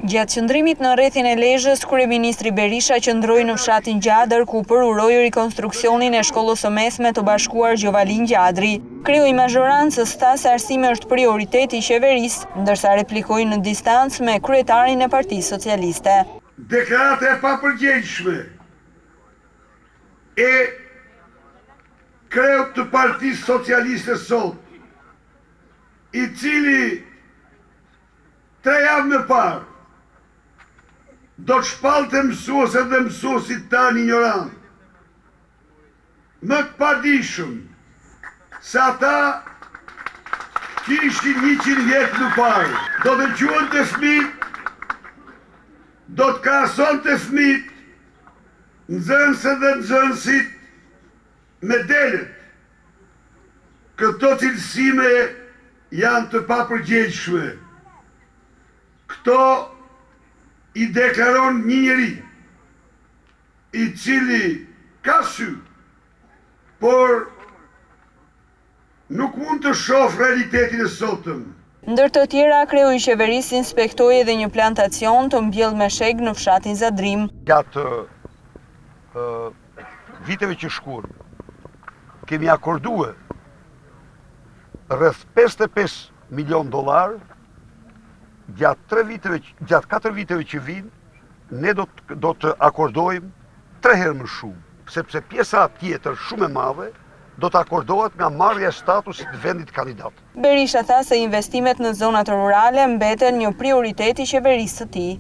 Gjatë qëndrimit në rrethin e Lezhës, kryeministri Berisha qëndroi në fshatin Gjadër ku përuroi rikonstruksionin e shkollës së mesme të bashkuar Gjovalin Gjadri. Krijoi mazhorancës tha se arsimi është prioritet i qeverisë, ndërsa replikoi në distancë me kryetarin e Partisë Socialiste. Deklarata e papërgjegjshme e kreut të Partisë Socialiste sot, i cili 3 javë më parë do të shpalte mësueset dhe mësuesit tanë ignorant, më të padijshëm se ata kishin 100 vjet më parë, do të quhen të fëmijët, do të krahason të fëmijët, nxënësit dhe nxënësit me delet. Këto cilësime janë të papërgjegjshme. Këto i deklaron një njeri i cili ka sy, por nuk mund të shoh realitetin e sotëm. Ndër të tjera, kreu i qeverisë inspektoi edhe një plantacion të mbjellë me sheg në fshatin Zadrim. Gjatë viteve që shkuan, kemi akorduar rreth $55 milion. Gjatë 4 viteve që vinë, ne do të akordojmë 3 herë më shumë, sepse pjesa tjetër shumë e madhe do të akordohet nga marrja e statusit të vendit kandidat. Berisha tha se investimet në zonat rurale mbeten një prioritet i qeverisë së tij.